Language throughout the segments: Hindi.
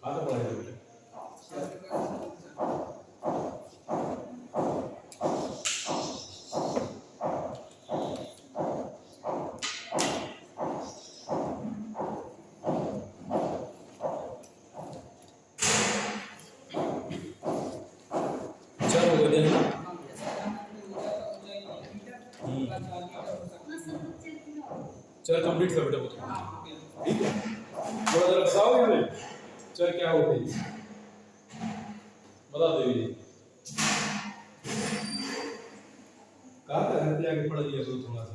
आता पढ़ाई बेटा। चलो हो गया। चल कंप्लीट कर बेटा बताओ, ठीक है। थोड़ा जरा बताओगे हमें चल क्या होते हैं, बता दो ये। कहा था घर पे आके पढ़ लिया करो थोड़ा सा,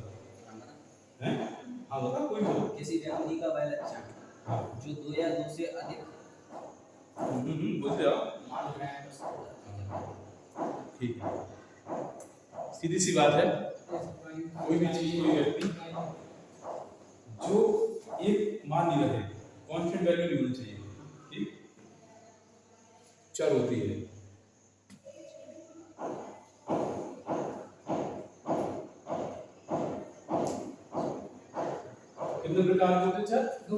हैं? हाँ बता कोई बोलो। किसी व्यक्ति का वह लक्षण हाँ जो दो या दो से अधिक बोलते आओ। मान ग्रहण कर सकता है। ठीक है, सीधी सी बात है। कोई भी चीज कोई व्यक्ति जो एक मान नहीं रहे, कांस्टेंट वैल्यू नहीं होनी चाहिए, ठीक, चर होती है। कितने प्रकार के होते हैं चर? दो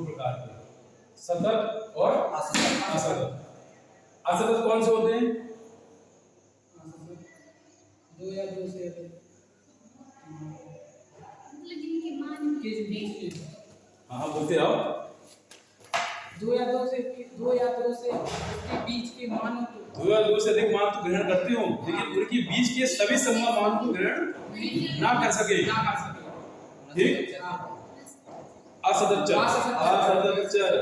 प्रकार के, सतत और असतत। असतत कौन से होते हैं? दो या दो से अधिक हाँ हाँ बोलते आओ। दो या दो से उसके बीच के मानों को दो या दो से अधिक मान तो ग्रहण करते हो, लेकिन उनके बीच के सभी संभव मान को ग्रहण ना कर सके, ठीक। असतत चर, असतत चर।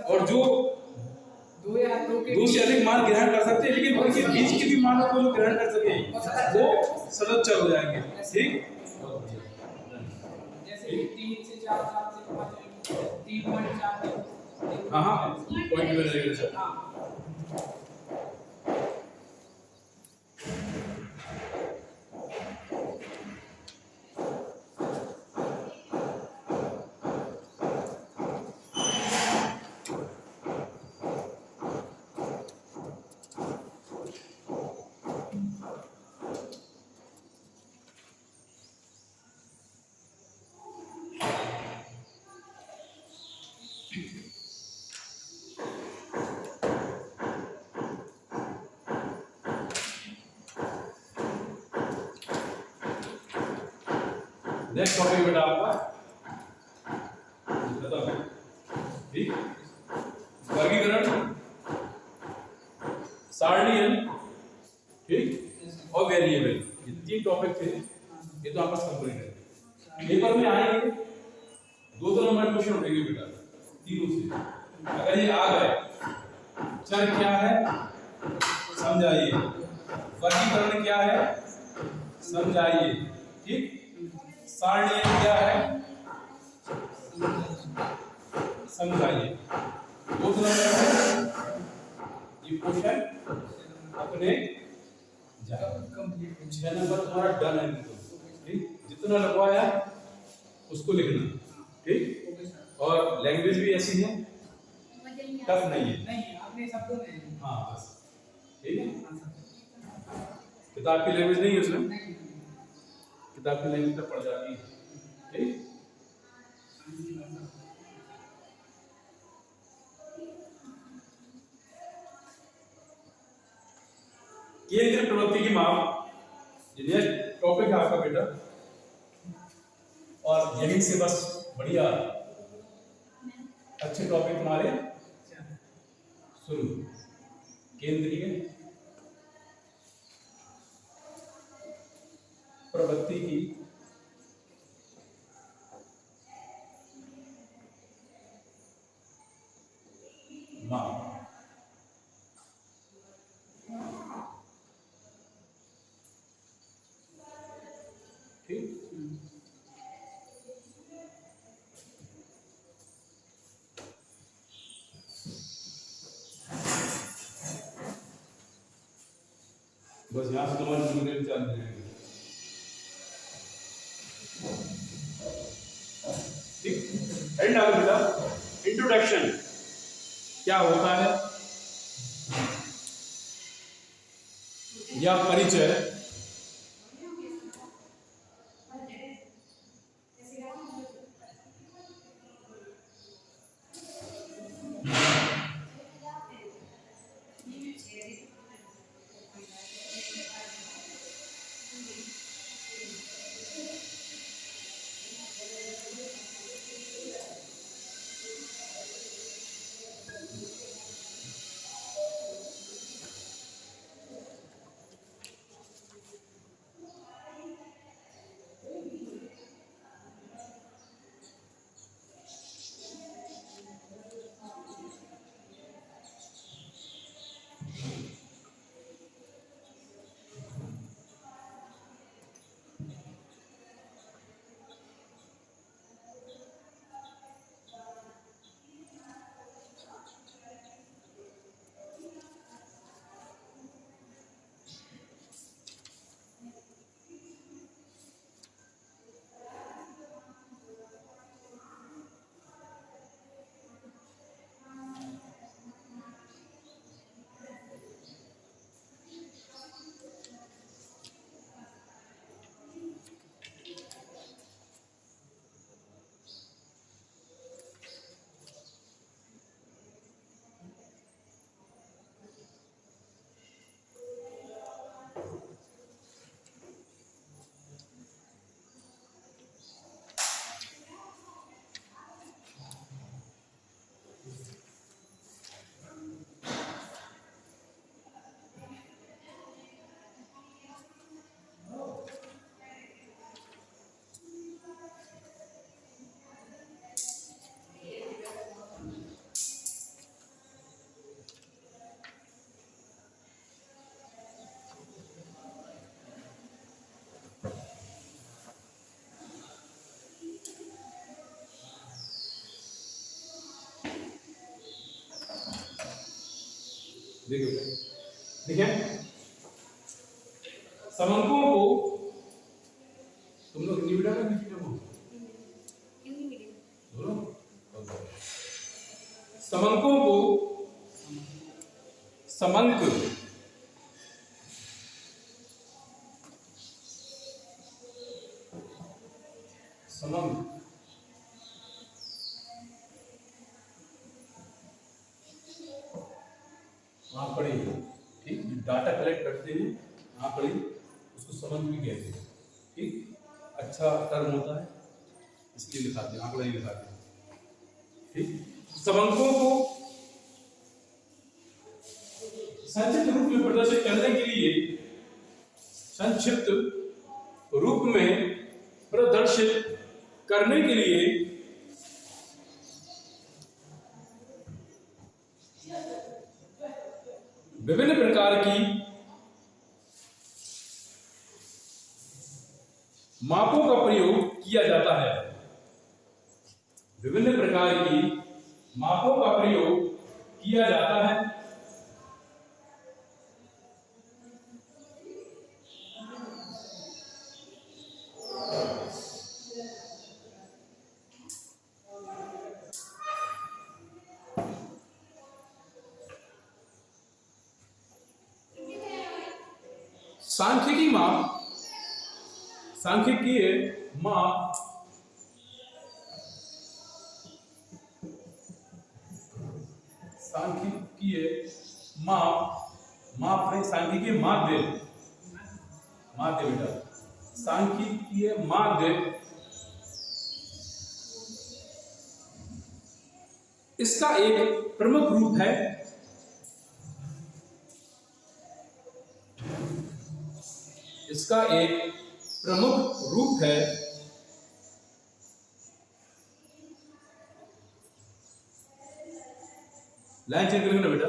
और जो दो से अधिक मान ग्रहण कर सकते हैं लेकिन उनके बीच के भी मानों को जो ग्रहण कर सके वो सतत चर हो जाएंगे, ठीक। जैसे 3 से 4, 4 से 5, 3.4। हाँ हाँ पॉइंट में रहेगा सर। नेक्स्ट टॉपिक बेटा आपका ठीक, वर्गीकरण, सारणीयन, ठीक, और वेरिएबल। ये तीन टॉपिक थे, ये तो आपका कंप्लीट है। पेपर में आएंगे 2 नंबर क्वेश्चन उठेंगे बेटा तीनों से। अगर ये आ गए, चर क्या है समझाइए, वर्गीकरण क्या है समझाइए, ठीक, सारणीयन क्या है समझाइए। 2 नंबर ये क्वेश्चन अपने कंप्लीट। 6 नंबर तुम्हारा डन है बिल्कुल, ठीक, जितना लगवाया उसको लिखना, ठीक। और लैंग्वेज भी ऐसी है, टफ नहीं है, नहीं आपने शब्दों में। हाँ बस ठीक है। किताब की लैंग्वेज नहीं है उसमें, किताब की लैंग्वेज तो पड़ जाती है, ठीक। केंद्र प्रवृत्ति की माप, ये टॉपिक है आपका बेटा, और यहीं से बस बढ़िया अच्छे टॉपिक हमारे शुरू। केंद्रीय प्रवृत्ति की माप, ठीक। बस यहाँ से तुम्हारे न्यूमेरिकल चालू रहेंगे, ठीक। एंड आगे बेटा इंट्रोडक्शन क्या होता है या परिचय, देखिए देखिए समंकों को तुम लोग हिंदी मीडियम में मीडियम हो हिंदी मीडियम बोलो समंकों को समंक समंक वहां पढ़े ठीक डाटा कलेक्ट करते हैं वहां पढ़े उसको समंक भी कहते हैं ठीक अच्छा टर्म होता है इसलिए लिखाते हैं आंकड़ा ही लिखाते हैं ठीक समंकों को संक्षिप्त रूप में प्रदर्शित करने के लिए संक्षिप्त रूप में प्रदर्शित करने के लिए विभिन्न प्रकार की मापों का प्रयोग किया जाता है विभिन्न प्रकार की मापों का प्रयोग किया जाता है सांख्यिकी माप सांख्यिकीय माप सांख्यिकीय माप नहीं सांख्यिकीय माध्य माध्य बेटा सांख्यिकीय माध्य इसका एक प्रमुख रूप है इसका एक प्रमुख रूप है लाइन चेक करेंगे ना बेटा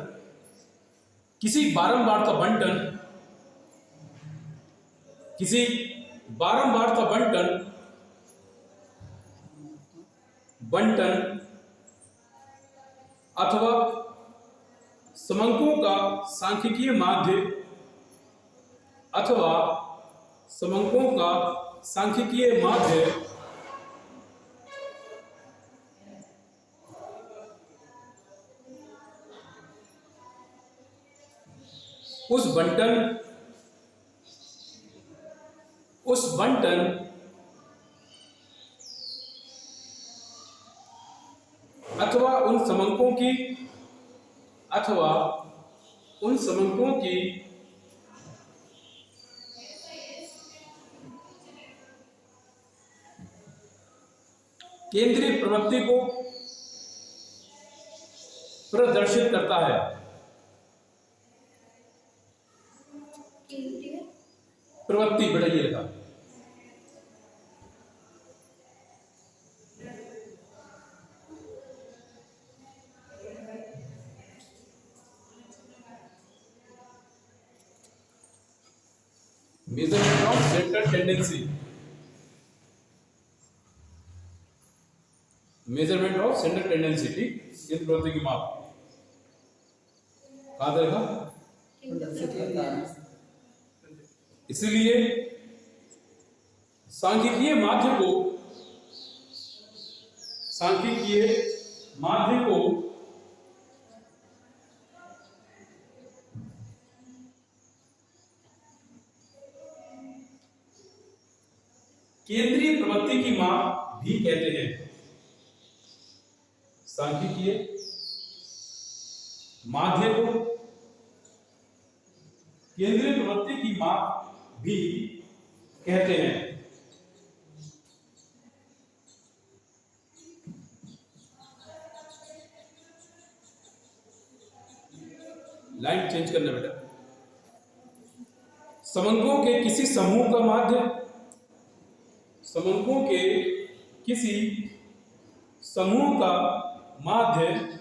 किसी बारंबार का बंटन अथवा समंकों का सांख्यिकीय माध्य अथवा समंकों का सांख्यिकीय माध्य उस बंटन अथवा उन समंकों की केंद्रीय प्रवृत्ति को प्रदर्शित करता है प्रवृत्ति बेटा ये लिखा measurement of central tendency measurement of central tendency ठीक इन प्रवृत्ति की माप कहां रहेगा इसलिए सांख्यिकीय माध्य को केंद्रीय प्रवृत्ति की माप भी कहते हैं सांख्यिकीय माध्य को केंद्रीय प्रवृत्ति की माप भी कहते हैं लाइन चेंज करना बेटा समंकों के किसी समूह का माध्य समंकों के किसी समूह का माध्य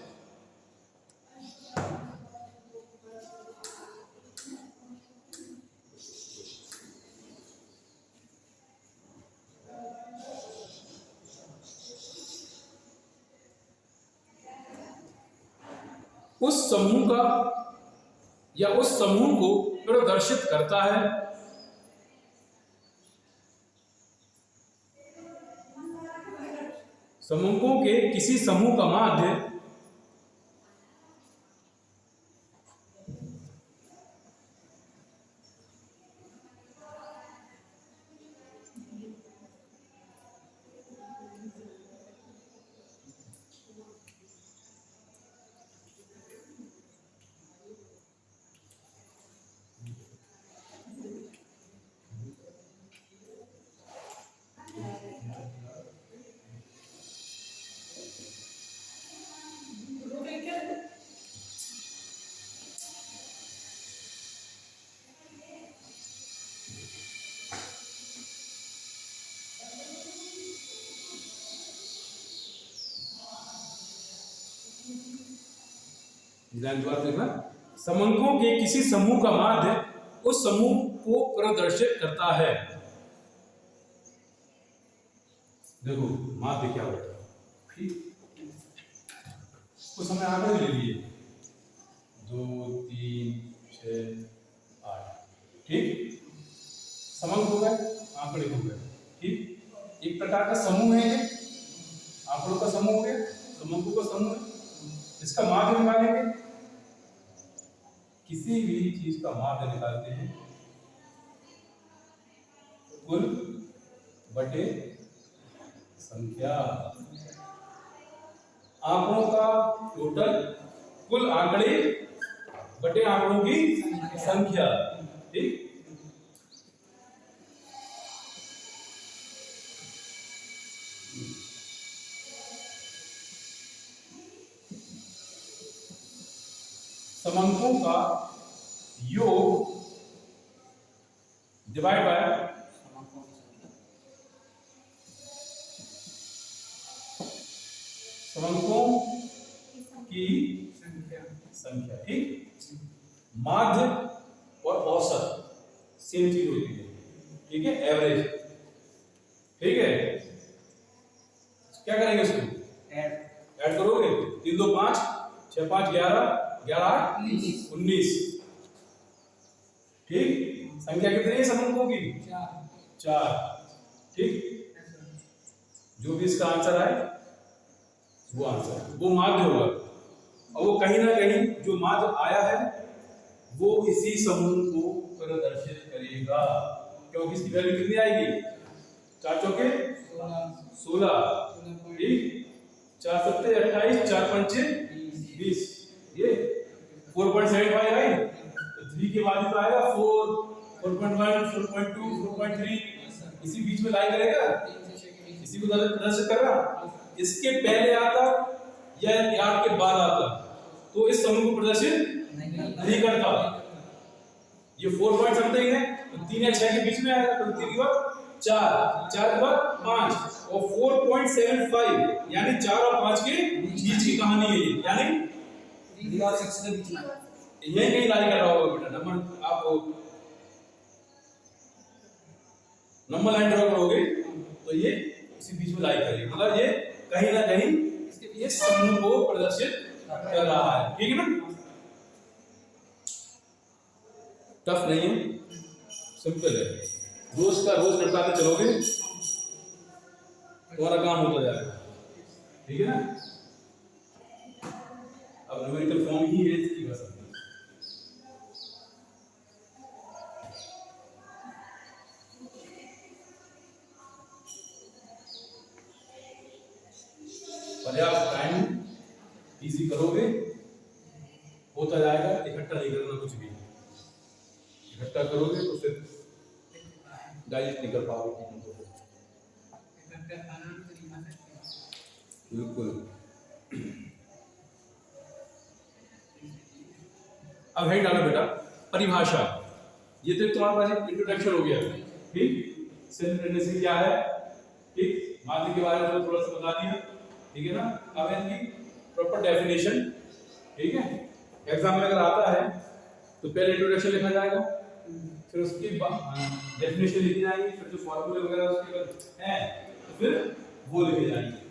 उस समूह का या उस समूह को प्रदर्शित करता है। समूहों के किसी समूह का माध्य देखना, समूहों के किसी समूह का माध्य उस समूह को प्रदर्शित करता है। देखो माध्य क्या होता है, ठीक, कुछ समय आगे ले लिए 2 3 6 8, ठीक, समूह हो गए, आंकड़े हो गए, ठीक। एक प्रकार का समूह है ये, आंकड़ों का समूह हो गया, समूहों का समूह है। इसका माध्य निकालेंगे, किसी भी चीज का माध्य निकालते हैं कुल बटे संख्या। आंकड़ों का टोटल, कुल आंकड़े बटे आंकड़ों की संख्या, ठीक। समूहों का योग डिवाइड बाय समूहों की संख्या, ठीक। माध्य और औसत सेम चीज होती है, ठीक है, एवरेज, ठीक है। क्या करेंगे इसको, ऐड करोगे, 3 2 5 6 5 11 11 8 19, ठीक। संख्या कितनी है समूहों की, 4, ठीक। जो भी इसका आंसर आए वो आंसर, वो माध्य होगा। और वो कहीं ना कहीं जो माध्य आया है वो इसी समूह को प्रदर्शित करेगा, क्योंकि इसकी वैल्यू कितनी आएगी, 4 चौके 16, ठीक, 4 सत्ते 28, 4 पंचे 20, ये 4.75 आई, तो 3 के बाद तो आएगा 4, 4.1, 4.2, 4.3, इसी बीच में लाई करेगा, इसी को प्रदर्शित कर रहा। इसके पहले आता या 8 के बाद आता तो इस समूह को प्रदर्शित नहीं करता। ये 4 पॉइंट समथिंग है, तो 3 या 6 के बीच में आएगा, तो 3 के बाद 4, 4 के बाद 5 और 4.75, यानी 4 और 5 के बीच की कहानी है ये, यानी दीवार सिक्स के बीच में यही कहीं लाई कर रहा होगा बेटा। नंबर आप नंबर लाइन ड्रॉ करोगे तो ये इसी बीच में लाई करेगी, मतलब ये कहीं ना कहीं ये समूह को प्रदर्शित कर रहा है, ठीक है ना। टफ नहीं है, सिंपल है, रोज का रोज निपटाते चलोगे तुम्हारा काम होता जाएगा, ठीक है ना। अब न्यूमेरिकल फॉर्म ही है इसकी बस। पर्याप्त टाइम इजी करोगे होता जाएगा, इकट्ठा नहीं करना कुछ भी, इकट्ठा करोगे तो फिर डाइजेस्ट नहीं कर पाओगे चीजों को, बिल्कुल। अब है डालो बेटा परिभाषा, ये तो तुम्हारे पास एक इंट्रोडक्शन हो गया, ठीक। सेल्फ टेंडेंसी क्या है, ठीक, माध्य के बारे में थोड़ा सा बता दिया, ठीक है ना। अब इनकी प्रॉपर डेफिनेशन, ठीक है, एग्जाम में अगर आता है तो पहले इंट्रोडक्शन लिखा जाएगा, फिर उसकी डेफिनेशन लिखी जाएगी, फिर जो फॉर्मूले वगैरह उसके अगर हैं तो फिर वो लिखे जाएंगे।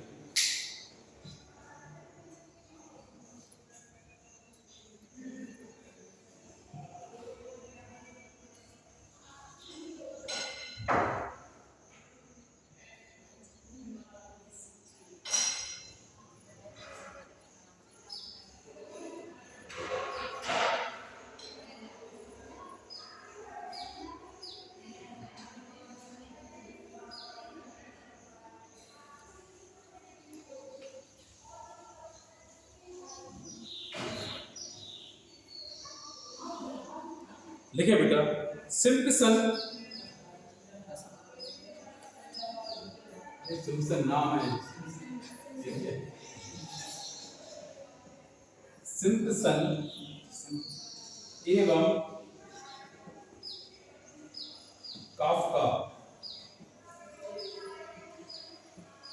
लिखे बेटा सिम्पसन, सिम्पसन नाम है, ठीक है, सिम्पसन एवं काफ्का,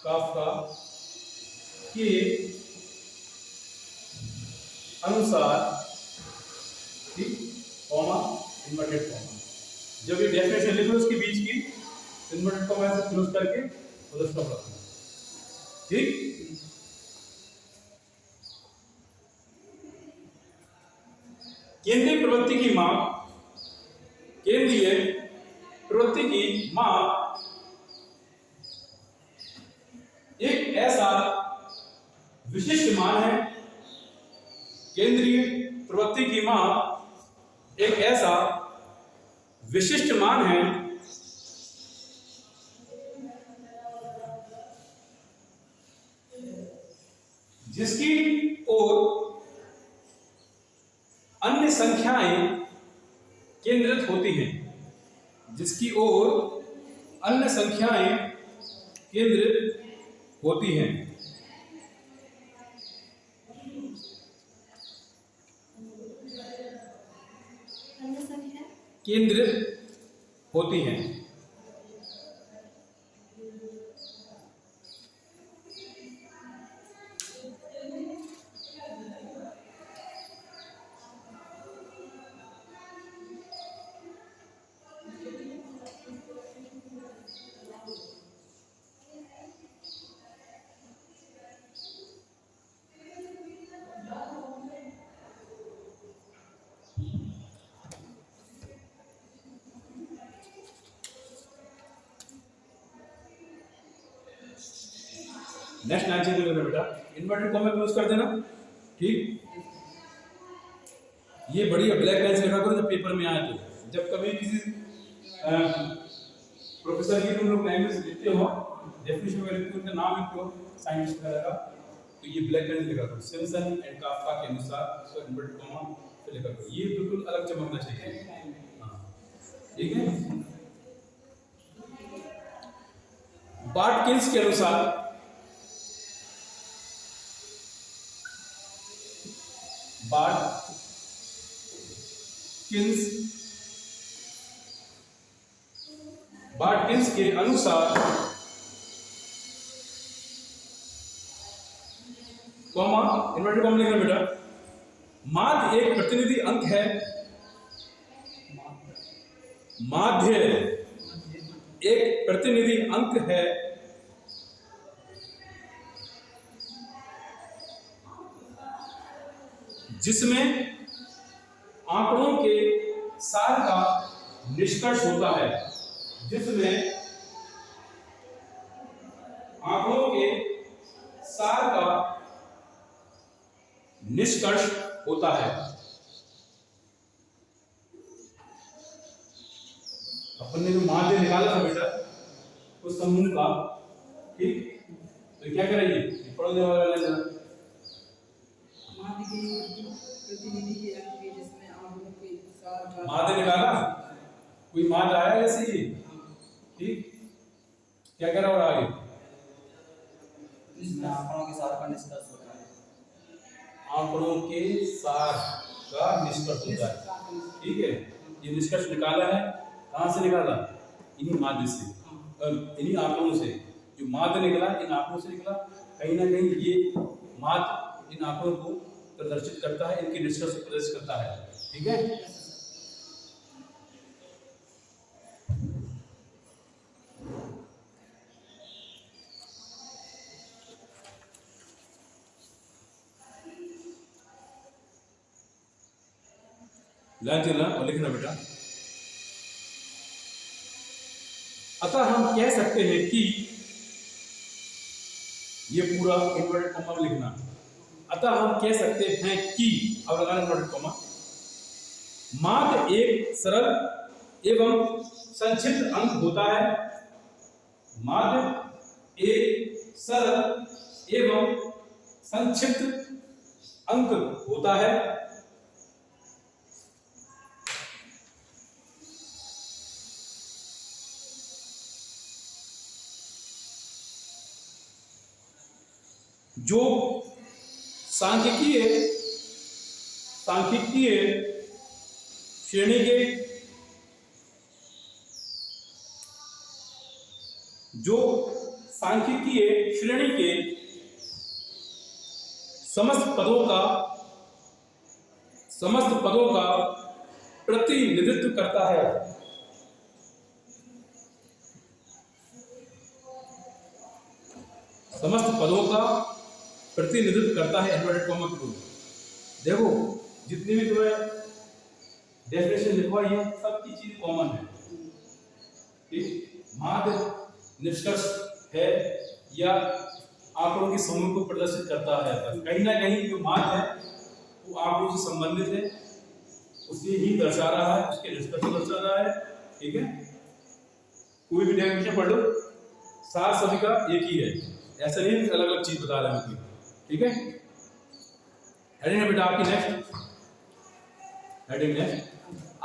काफ्का के अनुसार, ठीक, कॉमा इन्वर्टेड कॉमा, जब ये डेफिनेशन लिखो उसके बीच की इन्वर्टेड कॉमा से क्लोज करके फुल स्टॉप रखना, ठीक। केंद्रीय प्रवृत्ति की माप, केंद्रीय प्रवृत्ति की माप एक ऐसा विशिष्ट मान है, केंद्रीय प्रवृत्ति की माप एक ऐसा विशिष्ट मान है जिसकी ओर अन्य संख्याएं केंद्रित होती हैं, जिसकी ओर अन्य संख्याएं केंद्रित होती हैं। अन्य संख्या केंद्रित होती हैं। नेक्स्ट लाइन चेंज करना बेटा, इन्वर्टेड कॉमा क्लोज कर देना, ठीक। ये बढ़िया ब्लैक लाइन से लिखा करो जब पेपर में आए तो, जब कभी किसी प्रोफेसर की तुम लोग लैंग्वेज लिखते हो, डेफिनेशन में लिखते हो, उनका नाम लिखते हो साइंटिस्ट वगैरह का, तो ये ब्लैक लाइन से लिखा करो, सिम्पसन एंड काफ्का के अनुसार उसको इन्वर्टेड कॉमा से लिखा करो, ये बिल्कुल अलग चमकना चाहिए, हाँ, ठीक है। बाटकिंस के अनुसार, बाटकिंस के अनुसार कॉमा इन्वर्टेड कॉमा लिखना बेटा, माध्य एक प्रतिनिधि अंक है, माध्य एक प्रतिनिधि अंक है जिसमें आंकड़ों के सार का निष्कर्ष होता है, जिसमें आंकड़ों के सार का निष्कर्ष होता है। अपन ने जो माध्य निकाला था बेटा उस समूह का, ठीक, तो क्या करेंगे, पढ़ने वाला लेना प्रतिनिधि के अंक के जिसमें आंकड़ों के सार का माध्य निकाला, कोई माध्य आया ऐसे ही, ठीक, क्या कह रहा और आगे, इसमें आंकड़ों के सार का निष्कर्ष होता है, आंकड़ों के सार का निष्कर्ष होता है, ठीक है। ये निष्कर्ष निकाला है, कहाँ से निकाला, इन्हीं माध्य से, इन्हीं आंकड़ों से, जो माध्य निकला इन आंकड़ों से निकला, कहीं ना कहीं ये माध्य इन आंकड़ों को प्रदर्शित करता है, इनके निष्कर्ष को प्रदर्शित करता है, ठीक है। लाइन चलना और लिखना बेटा, अतः हम कह सकते हैं कि, ये पूरा इन्वर्टेड कॉमा में लिखना, अतः हम कह सकते हैं कि, अब लगाना इन्वर्टेड कॉमा, माध्य एक सरल एवं संक्षिप्त अंक होता है, माध्य एक सरल एवं संक्षिप्त अंक होता है जो सांख्यिकीय श्रेणी के समस्त पदों का प्रतिनिधित्व करता है। समस्त पदों का प्रतिनिधित्व करता है। इन्वर्टेड कॉमा के रूप में देखो, जितनी भी तुम्हें डेफिनेशन लिखवाई है सबकी चीज कॉमन है। ठीक, माध्य निष्कर्ष है या आंकड़ों के समूह को प्रदर्शित करता है। कहीं ना कहीं जो माध्य है वो आंकड़ों से संबंधित है, उसे ही दर्शा रहा है, उसके निष्कर्ष को दर्शा रहा है। ठीक है, कोई भी डेफिनेशन पढ़ लो, सार सभी का एक ही है, ऐसा नहीं अलग अलग चीज बता रहे हैं कोई। ठीक है, हेडिंग है बेटा आपकी नेक्स्ट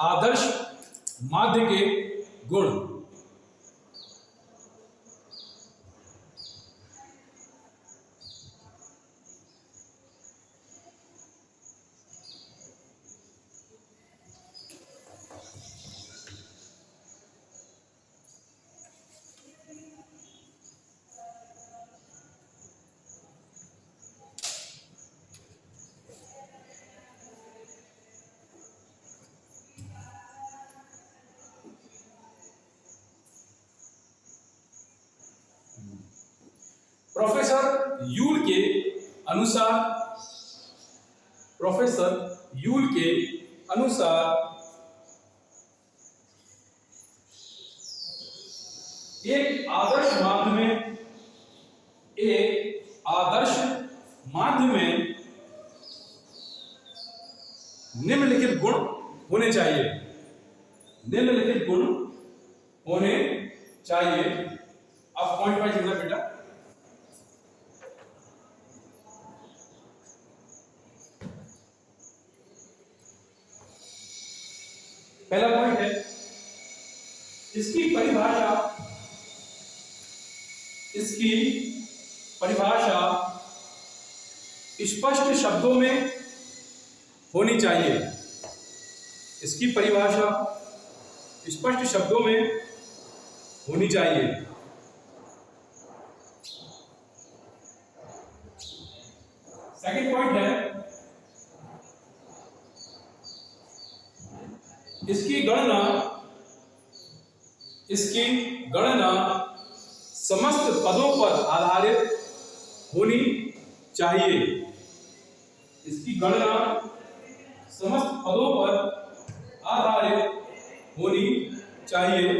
आदर्श माध्य के गुण। प्रोफेसर यूल के अनुसार एक आदर्श माध्य में निम्नलिखित गुण होने चाहिए। अब पॉइंट वाइज लिखना बेटा। पहला पॉइंट है इसकी परिभाषा स्पष्ट शब्दों में होनी चाहिए। इसकी परिभाषा स्पष्ट शब्दों में होनी चाहिए। सेकंड पॉइंट है इसकी गणना समस्त पदों पर आधारित होनी चाहिए। इसकी गणना समस्त पदों पर आधारित होनी चाहिए।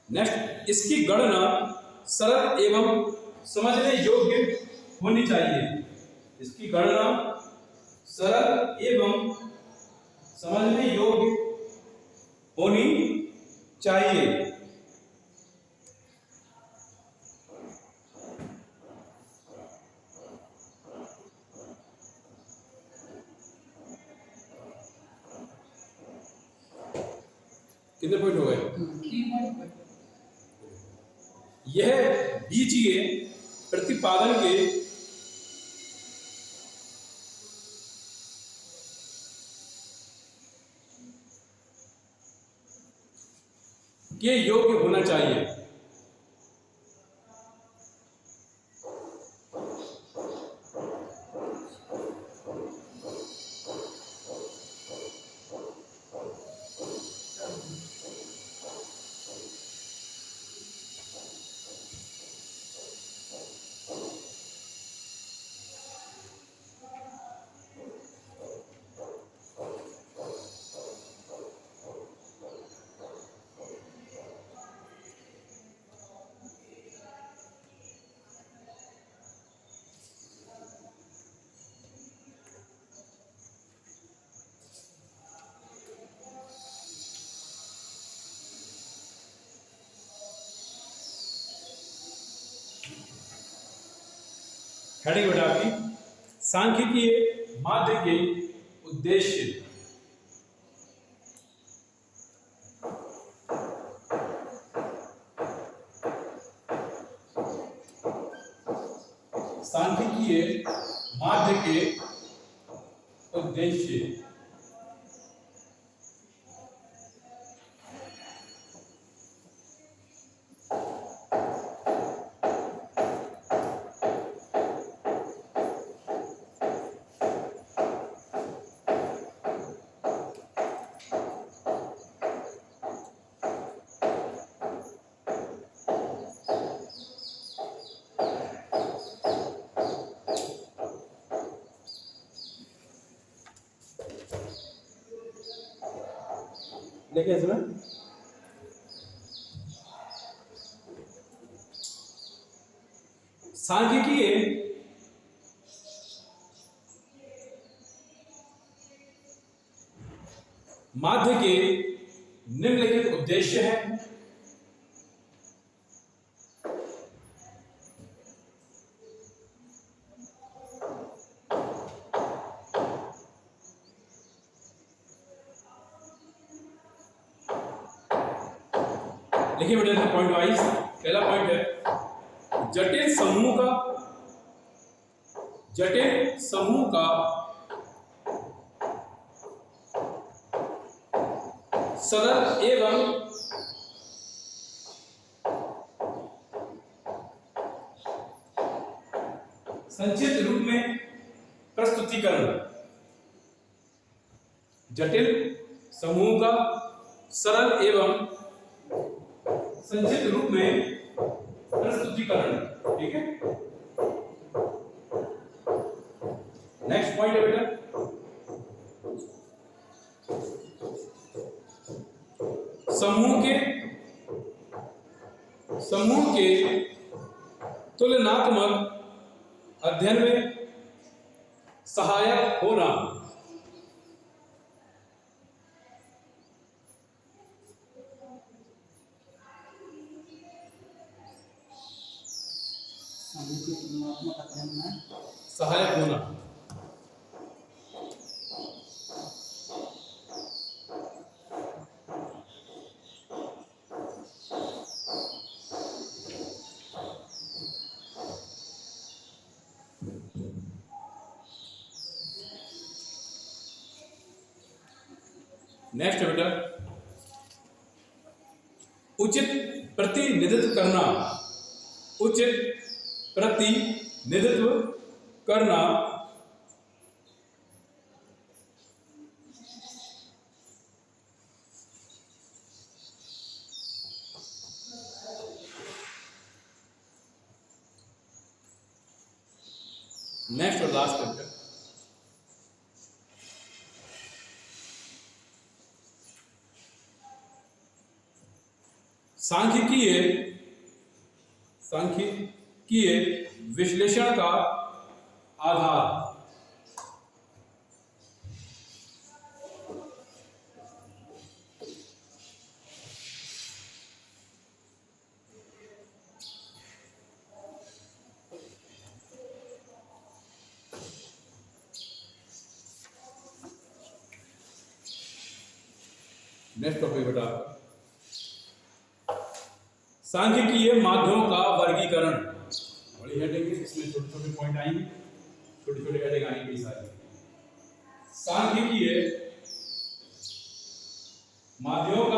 नेक्स्ट, इसकी गणना सरल एवं समझने योग्य होनी चाहिए। इसकी गणना सरल एवं समझने योग्य होनी चाहिए। कितने पॉइंट हो गए? 3 पॉइंट। यह बीजीय प्रतिपादन के योग्य होना चाहिए। हेडिंग बेटा आपकी सांख्यिकीय माध्य के उद्देश्य। सांख्यिकीय माध्य के उद्देश्य। देखिए इसमें सांख्यिकीय माध्य के निम्नलिखित उद्देश्य हैं। देखिए बेटा पॉइंट वाइज। पहला पॉइंट है जटिल समूह का सरल एवं संक्षिप्त रूप में प्रस्तुतिकरण। जटिल समूह का सरल एवं संक्षिप्त रूप में प्रस्तुतिकरण। ठीक है। नेक्स्ट पॉइंट है बेटा समूह के तुलनात्मक अध्ययन में सहायक होना। समूह के तुलनात्मक अध्ययन में सहायक होना। नेक्स्ट है बेटा उचित प्रतिनिधित्व करना। उचित प्रतिनिधित्व करना। नेक्स्ट और लास्ट है सांख्यिकीय विश्लेषण का आधार। नेक्स्ट टॉपिक बेटा सांख्यिकीय माध्यमों का वर्गीकरण। बड़ी हेडिंग है, इसमें छोटे छोटे पॉइंट आएंगे, छोटे छोटे हेडिंग आएंगे सारी। सांख्यिकीय माध्यमों का